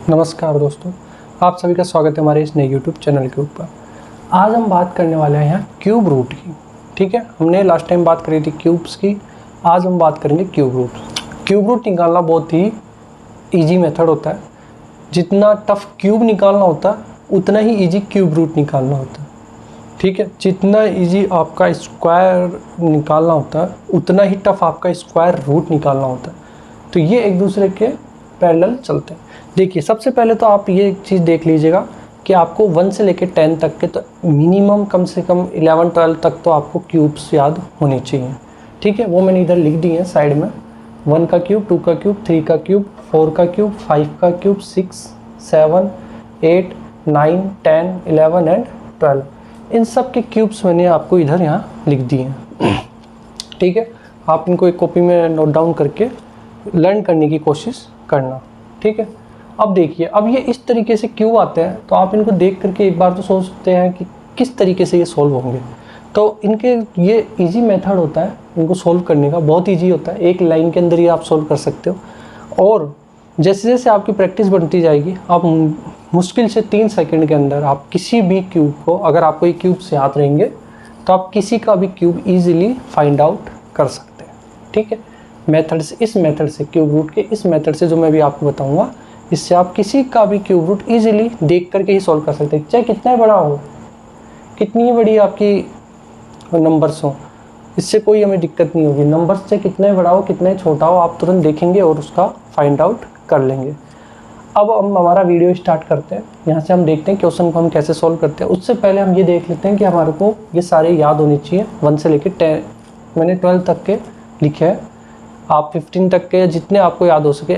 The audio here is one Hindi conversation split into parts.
नमस्कार दोस्तों, आप सभी का स्वागत है हमारे इस नए यूट्यूब चैनल के ऊपर। आज हम बात करने वाले हैं यहाँ क्यूब रूट की। ठीक है, हमने लास्ट टाइम बात करी थी क्यूब्स की, आज हम बात करेंगे क्यूब रूट। क्यूब रूट निकालना बहुत ही इजी मेथड होता है। जितना टफ क्यूब निकालना होता है उतना ही इजी क्यूब रूट निकालना होता है। ठीक है, जितना इजी आपका स्क्वायर निकालना होता है उतना ही टफ आपका स्क्वायर रूट निकालना होता है। तो ये एक दूसरे के पैरेलल चलते हैं। देखिए, सबसे पहले तो आप ये एक चीज़ देख लीजिएगा कि आपको 1 से लेकर 10 तक के तो मिनिमम कम से कम 11-12 तक तो आपको क्यूब्स याद होने चाहिए। ठीक है, वो मैंने इधर लिख दिए हैं साइड में। 1 का क्यूब, 2 का क्यूब, 3 का क्यूब, 4 का क्यूब, 5 का क्यूब, 6, 7, 8, 9, 10, 11 एंड 12। इन सब के क्यूब्स मैंने आपको इधर यहाँ लिख दिए हैं। ठीक है, आप इनको एक कॉपी में नोट डाउन करके लर्न करने की कोशिश करना। ठीक है, अब देखिए, अब ये इस तरीके से क्यूब आते हैं तो आप इनको देख करके एक बार तो सोच सकते हैं कि किस तरीके से ये सॉल्व होंगे। तो इनके ये इजी मेथड होता है इनको सॉल्व करने का, बहुत इजी होता है। एक लाइन के अंदर ही आप सॉल्व कर सकते हो। और जैसे जैसे आपकी प्रैक्टिस बढ़ती जाएगी, आप मुश्किल से 3 सेकंड के अंदर आप किसी भी क्यूब को, अगर आपको ये क्यूब से याद रहेंगे तो आप किसी का भी क्यूब ईजिली फाइंड आउट कर सकते हैं। ठीक है, मेथड से, इस मेथड से, क्यूब रूट के इस मेथड से जो मैं भी आपको बताऊंगा, इससे आप किसी का भी क्यूब रूट इजीली देख करके ही सॉल्व कर सकते हैं। चाहे कितना बड़ा हो, कितनी बड़ी आपकी नंबर्स हो, इससे कोई हमें दिक्कत नहीं होगी। नंबर्स से कितने बड़ा हो, कितने छोटा हो, आप तुरंत देखेंगे और उसका फाइंड आउट कर लेंगे। अब हम हमारा वीडियो स्टार्ट करते हैं। यहाँ से हम देखते हैं क्वेश्चन को हम कैसे सॉल्व करते हैं। उससे पहले हम ये देख लेते हैं कि हमारे को ये सारे याद होने चाहिए। 1 से लेकर 10, मैंने 12 तक के लिखे हैं, आप 15 तक के जितने आपको याद हो सके।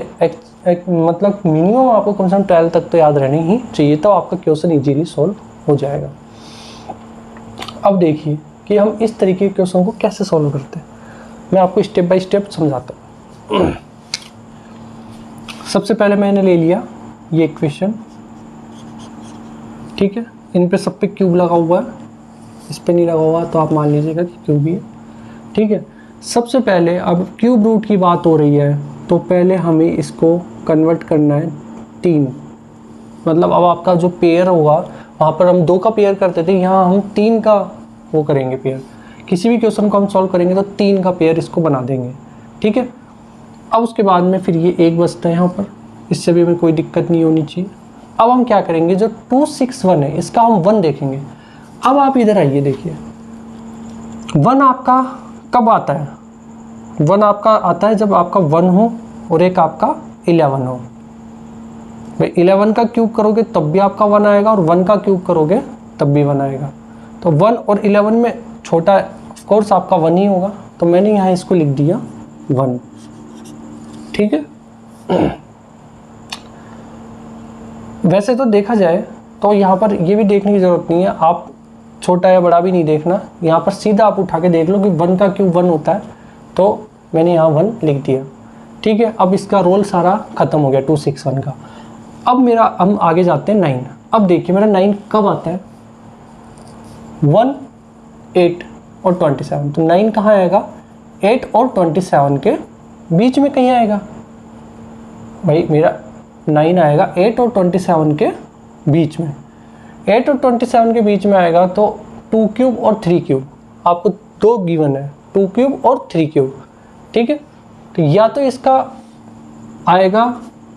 मतलब मिनिमम आपको कम से कम 12 तक तो याद रहने ही चाहिए, तो आपका क्वेश्चन इजीली सॉल्व हो जाएगा। अब देखिए कि हम इस तरीके के क्वेश्चन को कैसे सॉल्व करते हैं। मैं आपको स्टेप बाय स्टेप समझाता हूँ। सबसे पहले मैंने ले लिया ये इक्वेशन। ठीक है, इन पे सब पे क्यूब लगा हुआ है, इस पे नहीं लगा हुआ तो आप मान लीजिएगा कि क्यूब ही है। ठीक है, सबसे पहले अब क्यूब रूट की बात हो रही है तो पहले हमें इसको कन्वर्ट करना है 3। मतलब अब आपका जो पेयर होगा, वहाँ पर हम 2 का पेयर करते थे, यहाँ हम 3 का वो करेंगे पेयर। किसी भी क्वेश्चन को हम सॉल्व करेंगे तो 3 का पेयर इसको बना देंगे। ठीक है, अब उसके बाद में फिर ये 1 बचता है यहाँ पर, इससे भी हमें कोई दिक्कत नहीं होनी चाहिए। अब हम क्या करेंगे, जो 2, 6, 1 है इसका हम 1 देखेंगे। अब आप इधर आइए, देखिए 1 आपका कब आता है। 1 आपका आता है जब आपका 1 हो और एक आपका 11 हो। भाई 11 का क्यूब करोगे तब भी आपका 1 आएगा और 1 का क्यूब करोगे तब भी 1 आएगा। तो 1 और 11 में छोटा ऑफ कोर्स आपका 1 ही होगा, तो मैंने यहाँ इसको लिख दिया 1। ठीक है, वैसे तो देखा जाए तो यहाँ पर ये भी देखने की ज़रूरत नहीं है, आप छोटा या बड़ा भी नहीं देखना। यहाँ पर सीधा आप उठा के देख लो कि 1 का क्यूब 1 होता है, तो मैंने यहाँ 1 लिख दिया। ठीक है, अब इसका रोल सारा खत्म हो गया 2, 6, 1 का। अब मेरा हम आगे जाते हैं 9। अब देखिए मेरा 9 कब आता है, 1, 8 और 27। तो 9 कहाँ आएगा, 8 और 27 के बीच में कहीं आएगा। भाई मेरा 9 आएगा 8 और 27 के बीच में। 8 और 27 के बीच में आएगा तो 2 क्यूब और 3 क्यूब, आपको 2 गिवन है, 2 क्यूब और 3 क्यूब। ठीक है, तो या तो इसका आएगा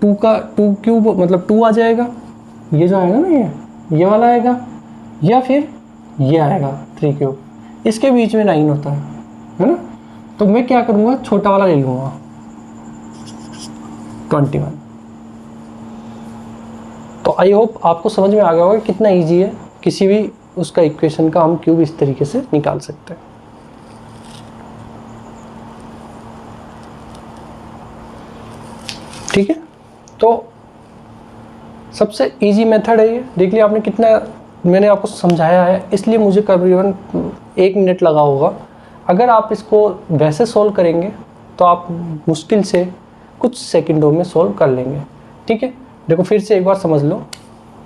2 का 2 क्यूब, मतलब 2 आ जाएगा, ये जो आएगा ना ये वाला आएगा, या फिर ये आएगा 3 क्यूब। इसके बीच में 9 होता है ना। तो मैं क्या करूँगा, छोटा वाला ले लूँगा 21। तो आई होप आपको समझ में आ गया होगा कितना इजी है, किसी भी उसका इक्वेशन का हम क्यूब इस तरीके से निकाल सकते हैं। ठीक है, तो सबसे इजी मेथड है ये। देख लिया आपने कितना मैंने आपको समझाया है, इसलिए मुझे करीबन 1 मिनट लगा होगा। अगर आप इसको वैसे सॉल्व करेंगे तो आप मुश्किल से कुछ सेकंडों में सॉल्व कर लेंगे। ठीक है, देखो फिर से एक बार समझ लो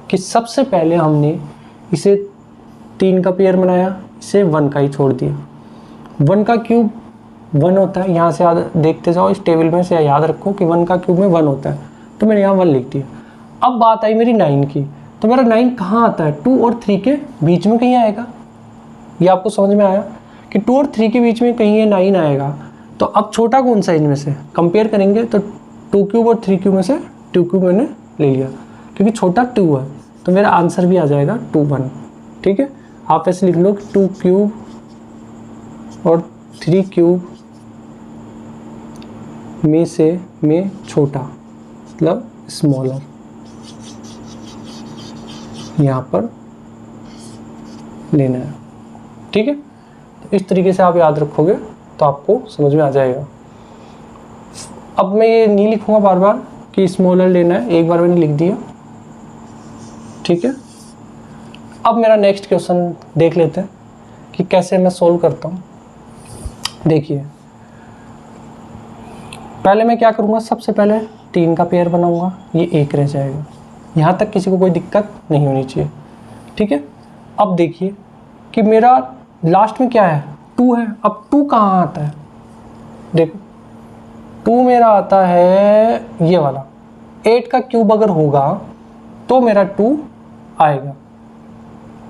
कि सबसे पहले हमने इसे 3 का पेयर बनाया, इसे 1 का ही छोड़ दिया। 1 का क्यूब 1 होता है, यहाँ से याद देखते जाओ, इस टेबल में से याद रखो कि 1 का क्यूब में 1 होता है, तो मैंने यहाँ 1 लिख दिया। अब बात आई मेरी 9 की, तो मेरा 9 कहाँ आता है, 2 और 3 के बीच में कहीं आएगा। ये आपको समझ में आया कि 2 और 3 के बीच में कहीं ये 9 आएगा। तो अब छोटा कौन सा इनमें से कंपेयर करेंगे, तो 2 क्यूब और 3 क्यूब में से 2 क्यूब मैंने ले लिया क्योंकि छोटा 2 है, तो मेरा आंसर भी आ जाएगा 2 1। ठीक है, आप ऐसे लिख लो कि 2 क्यूब और 3 क्यूब में से में छोटा, मतलब स्मॉलर, यहाँ पर लेना है। ठीक है, तो इस तरीके से आप याद रखोगे तो आपको समझ में आ जाएगा। अब मैं ये नहीं लिखूंगा बार बार कि स्मॉलर लेना है, एक बार मैंने लिख दिया। ठीक है, अब मेरा नेक्स्ट क्वेश्चन देख लेते हैं कि कैसे मैं सोल्व करता हूँ। देखिए, पहले मैं क्या करूँगा, सबसे पहले 3 का पेयर बनाऊंगा, ये 1 रह जाएगा। यहाँ तक किसी को कोई दिक्कत नहीं होनी चाहिए। ठीक है, अब देखिए कि मेरा लास्ट में क्या है, 2 है। अब 2 कहाँ आता है, देखो 2 मेरा आता है ये वाला, 8 का क्यूब अगर होगा तो मेरा 2 आएगा।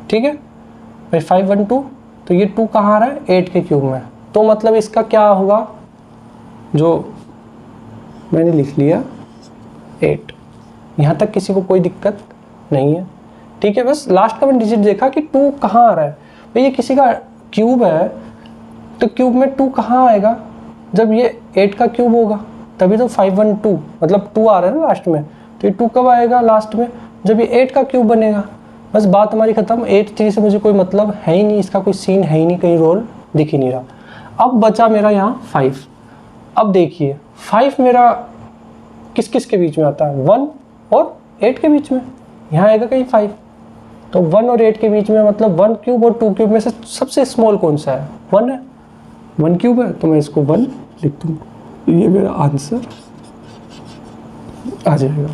ठीक है भाई, 5 1 2, तो ये 2 कहाँ आ रहा है, 8 के क्यूब में, तो मतलब इसका क्या होगा, जो मैंने लिख लिया 8। यहाँ तक किसी को कोई दिक्कत नहीं है। ठीक है, बस लास्ट का मैंने डिजिट देखा कि 2 कहाँ आ रहा है। भाई ये किसी का क्यूब है, तो क्यूब में 2 कहाँ आएगा, जब ये 8 का क्यूब होगा तभी तो 5 1 2, मतलब 2 आ रहा है ना लास्ट में, तो ये 2 कब आएगा लास्ट में, जब ये 8 का क्यूब बनेगा। बस बात हमारी खत्म। 8 3 से मुझे कोई मतलब है ही नहीं, इसका कोई सीन है ही नहीं, कहीं रोल दिख ही नहीं रहा। अब बचा मेरा यहाँ 5। अब देखिए 5 मेरा किस किस के बीच में आता है, 1 और 8 के बीच में, यहाँ आएगा कहीं 5। तो 1 और 8 के बीच में, मतलब 1 क्यूब और 2 क्यूब में से सबसे स्मॉल कौन सा है, 1 है। 1 क्यूब है तो मैं इसको 1 लिख दूँ, ये मेरा आंसर आ जाएगा।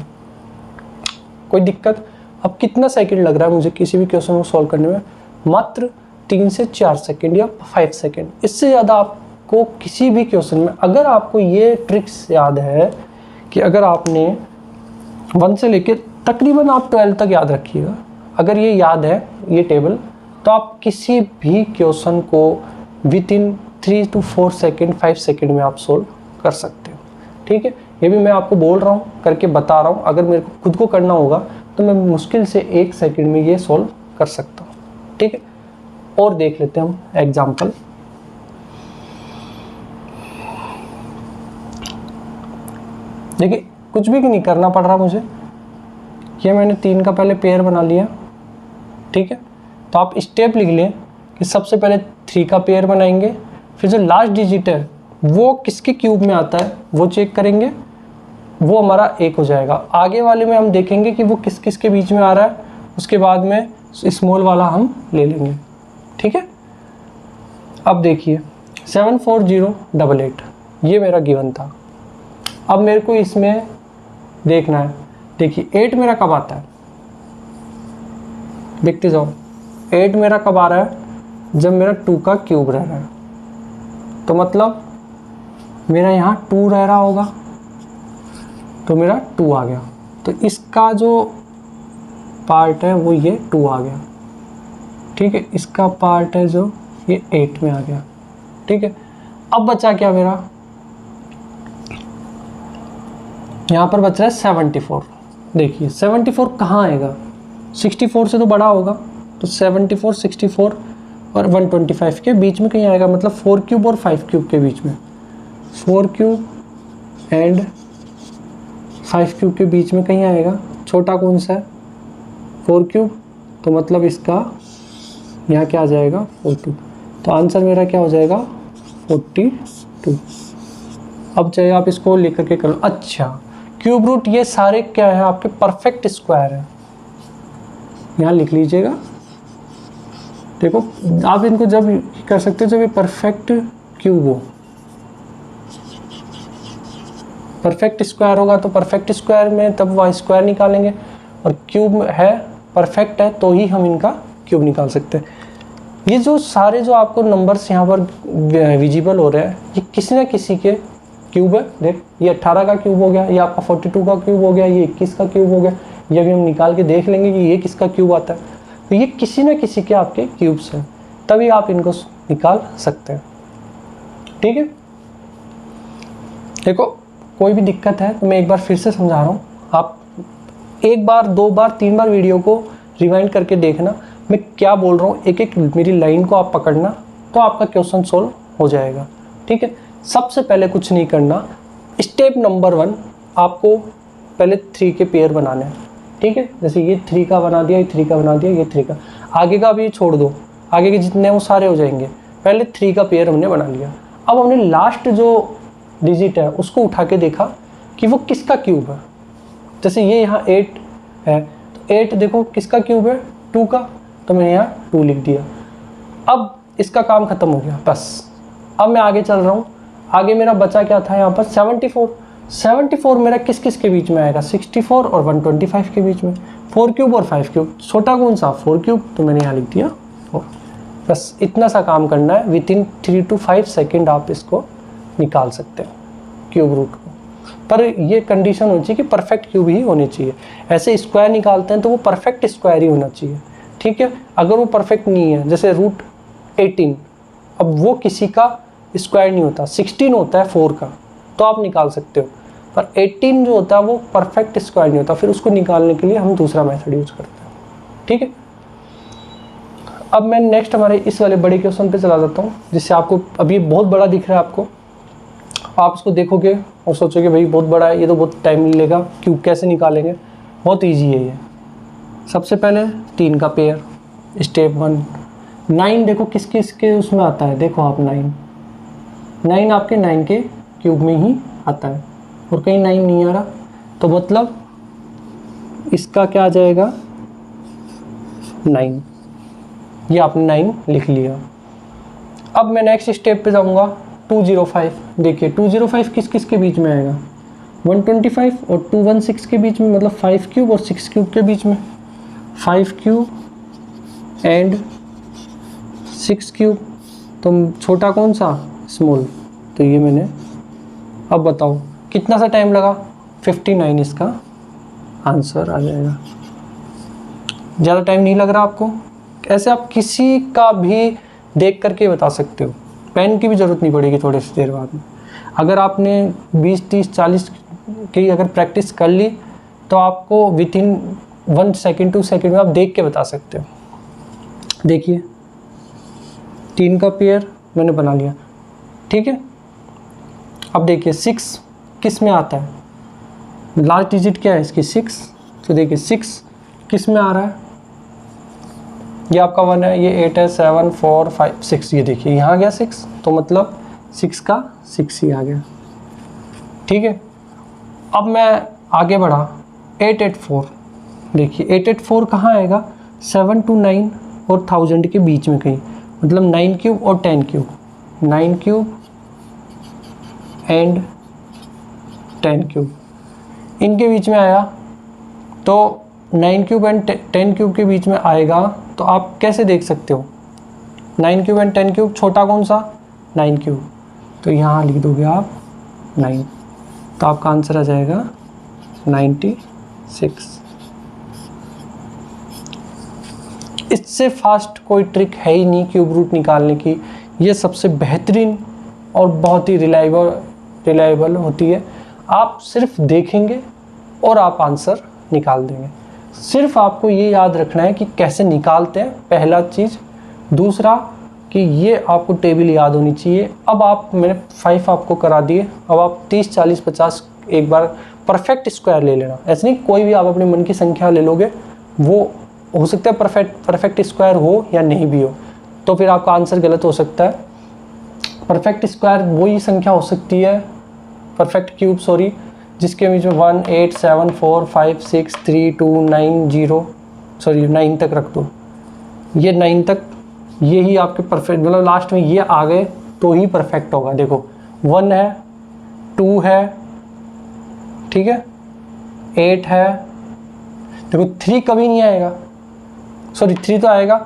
कोई दिक्कत। अब कितना सेकंड लग रहा है मुझे किसी भी क्वेश्चन को सॉल्व करने में, मात्र 3 से 4 सेकंड या 5 सेकंड। इससे ज़्यादा आपको किसी भी क्वेश्चन में, अगर आपको ये ट्रिक्स याद है कि अगर आपने 1 से लेकर तकरीबन आप 12 तक याद रखिएगा, अगर ये याद है ये टेबल, तो आप किसी भी क्वेश्चन को with in 3 to 4 second 5 second में आप सोल्व कर सकते हो। ठीक है, ये भी मैं आपको बोल रहा हूँ, करके बता रहा हूँ। अगर मेरे को खुद को करना होगा तो मैं मुश्किल से 1 सेकेंड में ये सोल्व कर सकता हूँ। ठीक है, और देख लेते हैं हम एग्जाम्पल। देखिए, कुछ भी नहीं करना पड़ रहा मुझे, ये मैंने 3 का पहले पेयर बना लिया। ठीक है, तो आप स्टेप लिख लें कि सबसे पहले 3 का पेयर बनाएंगे, फिर जो लास्ट डिजिट है वो किसके क्यूब में आता है वो चेक करेंगे, वो हमारा 1 हो जाएगा। आगे वाले में हम देखेंगे कि वो किस किस के बीच में आ रहा है, उसके बाद में स्मॉल वाला हम ले लेंगे। ठीक है, अब देखिए 74088 ये मेरा गिवन था। अब मेरे को इसमें देखना है, देखिए 8 मेरा कब आता है, देखते जाओ। 8 मेरा कब आ रहा है, जब मेरा 2 का क्यूब रह रहा है, तो मतलब मेरा यहाँ 2 रह रहा होगा, तो मेरा 2 आ गया। तो इसका जो पार्ट है वो ये 2 आ गया। ठीक है, इसका पार्ट है जो ये 8 में आ गया। ठीक है, अब बचा क्या मेरा, यहाँ पर बच रहा है 74। देखिए 74 कहाँ आएगा, 64 से तो बड़ा होगा, तो 74 64 और 125 के बीच में कहीं आएगा, मतलब 4 क्यूब और 5 क्यूब के बीच में, 4 क्यूब एंड 5 क्यूब के बीच में कहीं आएगा। छोटा कौन सा है, 4 क्यूब, तो मतलब इसका यहाँ क्या आ जाएगा 42। तो आंसर मेरा क्या हो जाएगा 42। अब चाहे आप इसको लेकर के करो। अच्छा, क्यूब रूट ये सारे क्या है आपके परफेक्ट स्क्वायर है, यहाँ लिख लीजिएगा। देखो आप इनको जब कर सकते हो जब ये परफेक्ट क्यूब हो, परफेक्ट स्क्वायर होगा तो परफेक्ट स्क्वायर में तब वह स्क्वायर निकालेंगे, और क्यूब है परफेक्ट है तो ही हम इनका क्यूब निकाल सकते हैं। ये जो सारे जो आपको नंबर्स यहाँ पर विजिबल हो रहे हैं ये किसी न किसी के क्यूब है। देख, ये 18 का क्यूब हो गया, ये आपका 42 का क्यूब हो गया, ये 21 का क्यूब हो गया, ये भी हम निकाल के देख लेंगे कि ये किसका क्यूब आता है। तो ये किसी न किसी के आपके क्यूब्स हैं, तभी आप इनको निकाल सकते हैं। ठीक है, देखो कोई भी दिक्कत है तो मैं एक बार फिर से समझा रहा हूँ, आप एक बार, दो बार, तीन बार वीडियो को रिवाइंड करके देखना मैं क्या बोल रहा हूँ, एक एक मेरी लाइन को आप पकड़ना, तो आपका क्वेश्चन सोल्व हो जाएगा। ठीक है, सबसे पहले कुछ नहीं करना, स्टेप नंबर 1 आपको पहले 3 के पेयर बनाने हैं। ठीक है, जैसे ये 3 का बना दिया, ये 3 का बना दिया, ये 3 का, आगे का भी छोड़ दो, आगे के जितने वो सारे हो जाएंगे। पहले 3 का पेयर हमने बना लिया। अब हमने लास्ट जो डिजिट है उसको उठा के देखा कि वो किसका क्यूब है। जैसे ये यहाँ 8 है, तो 8 देखो किसका क्यूब है, 2 का, तो मैंने यहाँ 2 लिख दिया। अब इसका काम खत्म हो गया, बस। अब मैं आगे चल रहा हूँ, आगे मेरा बचा क्या था यहाँ पर 74 मेरा किस किस के बीच में आएगा, 64 और 125 के बीच में, 4 क्यूब और 5 क्यूब। छोटा कौन सा, 4 क्यूब, तो मैंने यहाँ लिख दिया 4। बस इतना सा काम करना है, विथिन 3 to 5 सेकेंड आप इसको निकाल सकते हैं क्यूब रूट को। पर ये कंडीशन होनी चाहिए कि परफेक्ट क्यूब ही होनी चाहिए। ऐसे स्क्वायर निकालते हैं तो वो परफेक्ट स्क्वायर ही होना चाहिए। ठीक है, अगर वो परफेक्ट नहीं है, जैसे रूट 18, अब वो किसी का स्क्वायर नहीं होता, 16 होता है 4 का, तो आप निकाल सकते हो, पर 18 जो होता है वो परफेक्ट स्क्वायर नहीं होता, फिर उसको निकालने के लिए हम दूसरा मेथड यूज करते हैं। ठीक है, अब मैं नेक्स्ट हमारे इस वाले बड़े क्वेश्चन पे चला जाता हूँ, जिससे आपको अभी बहुत बड़ा दिख रहा है आपको, आप इसको देखोगे और सोचोगे भाई बहुत बड़ा है, ये तो बहुत टाइम लेगा, क्यूब कैसे निकालेंगे। बहुत ईजी है ये। सबसे पहले 3 का पेयर, स्टेप 1। 9 देखो किस किस के उसमें आता है, देखो आप 9 आपके 9 के क्यूब में ही आता है, और कहीं 9 नहीं आ रहा, तो मतलब इसका क्या आ जाएगा 9। ये आपने 9 लिख लिया। अब मैं नेक्स्ट स्टेप पे जाऊंगा, 205। देखिए 205 किस किस के बीच में आएगा, 125 और 216 के बीच में, मतलब 5 क्यूब और 6 क्यूब के बीच में, 5 क्यूब एंड 6 क्यूब। तो छोटा कौन सा, स्मॉल, तो ये मैंने। अब बताओ कितना सा टाइम लगा, 59 इसका आंसर आ जाएगा। ज़्यादा टाइम नहीं लग रहा आपको। ऐसे आप किसी का भी देख करके बता सकते हो, पेन की भी ज़रूरत नहीं पड़ेगी थोड़ी सी देर बाद में। अगर आपने 20, 30, 40 की अगर प्रैक्टिस कर ली तो आपको विथिन 1 सेकेंड 2 सेकेंड में आप देख के बता सकते हो। देखिए 3 का पेयर मैंने बना लिया। ठीक है, अब देखिए 6 किस में आता है, लास्ट डिजिट क्या है इसकी, 6। तो देखिए 6 किस में आ रहा है, ये आपका 1 है, ये 8 है, 7 4 5 6, ये देखिए यहाँ गया 6, तो मतलब 6 का 6 ही आ गया। ठीक है, अब मैं आगे बढ़ा, 884। देखिए 884 कहाँ आएगा, 7 to 9 और 1000 के बीच में कहीं, मतलब 9 क्यूब और 10 क्यूब, 9 क्यूब एंड 10 क्यूब, इनके बीच में आया। तो 9 क्यूब एंड 10 क्यूब के बीच में आएगा, तो आप कैसे देख सकते हो, 9 क्यूब एंड 10 क्यूब, छोटा कौन सा, 9 क्यूब, तो यहाँ लिख दोगे आप 9, तो आपका आंसर आ जाएगा 96। इससे फास्ट कोई ट्रिक है ही नहीं क्यूब रूट निकालने की। ये सबसे बेहतरीन और बहुत ही रिलायबल होती है। आप सिर्फ देखेंगे और आप आंसर निकाल देंगे। सिर्फ आपको ये याद रखना है कि कैसे निकालते हैं, पहला चीज़। दूसरा कि ये आपको टेबल याद होनी चाहिए। अब आप, मैंने 5 आपको करा दिए, अब आप 30, 40, 50 एक बार परफेक्ट स्क्वायर ले लेना। ऐसे नहीं कोई भी आप अपने मन की संख्या ले लोगे, वो हो सकता है परफेक्ट स्क्वायर हो या नहीं भी हो, तो फिर आपका आंसर गलत हो सकता है। परफेक्ट स्क्वायर वही संख्या हो सकती है, परफेक्ट क्यूब सॉरी, जिसके बीच में 1 8 7 4 5 6 3 2 9 0 सॉरी 9 तक रख दो। ये 9 तक, ये ही आपके परफेक्ट, मतलब लास्ट में ये आ गए तो ही परफेक्ट होगा। देखो 1 है, 2 है, ठीक है, 8 है, देखो 3 कभी नहीं आएगा, सॉरी 3 तो आएगा,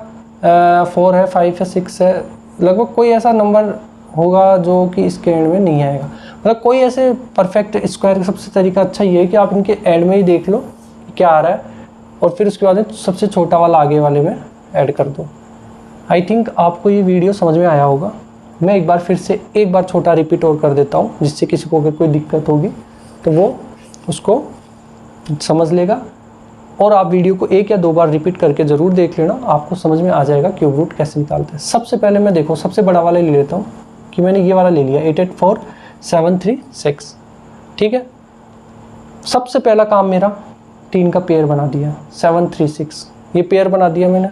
4 है, 5 है, 6 है, लगभग कोई ऐसा नंबर होगा जो कि इसके एंड में नहीं आएगा। मतलब कोई ऐसे परफेक्ट स्क्वायर का सबसे तरीका अच्छा ये है कि आप इनके एंड में ही देख लो क्या आ रहा है, और फिर उसके बाद सबसे छोटा वाला आगे वाले में ऐड कर दो। आई थिंक आपको ये वीडियो समझ में आया होगा। मैं एक बार फिर से एक बार छोटा रिपीट और कर देता हूँ, जिससे किसी को अगर कोई दिक्कत होगी तो वो उसको समझ लेगा। और आप वीडियो को 1 या 2 बार रिपीट करके ज़रूर देख लेना, आपको समझ में आ जाएगा क्यूब रूट कैसे निकालते हैं। सबसे पहले मैं देखो सबसे बड़ा वाला ले लेता हूँ कि मैंने ये वाला ले लिया 884736, ठीक है। सबसे पहला काम मेरा 3 का पेयर बना दिया 736, ये पेयर बना दिया मैंने।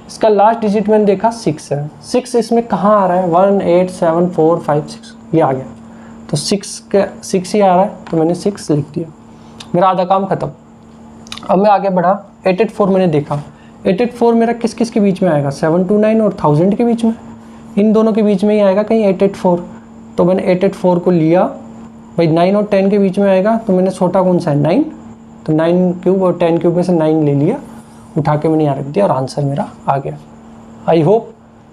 इसका लास्ट डिजिट मैंने देखा 6 है, 6 इसमें कहाँ आ रहा है 1 8 7 4 5 6, ये आ गया, तो 6 ही आ रहा है, तो मैंने 6 लिख दिया, मेरा आधा काम खत्म। अब मैं आगे बढ़ा, 884 मैंने देखा, 884 मेरा किस किस के बीच में आएगा 729 और 1000 के बीच में, इन दोनों के बीच में ही आएगा कहीं 884। तो मैंने 884 को लिया, भाई 9 और 10 के बीच में आएगा, तो मैंने छोटा कौन सा है 9, तो 9 क्यूब और 10 क्यूब में से 9 ले लिया, उठा के मैंने यहाँ रख दिया और आंसर मेरा आ गया। आई होप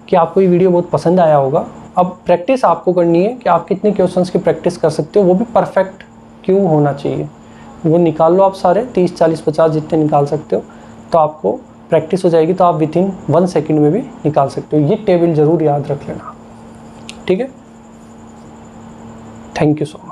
कि आपको ये वीडियो बहुत पसंद आया होगा। अब प्रैक्टिस आपको करनी है कि आप कितने क्वेश्चंस की प्रैक्टिस कर सकते हो, वो भी परफेक्ट क्यों होना चाहिए, वो निकाल लो आप सारे 30 40 50 जितने निकाल सकते हो, तो आपको प्रैक्टिस हो जाएगी, तो आप विथिन 1 सेकेंड में भी निकाल सकते हो। ये टेबल ज़रूर याद रख लेना, ठीक है। Thank you so much.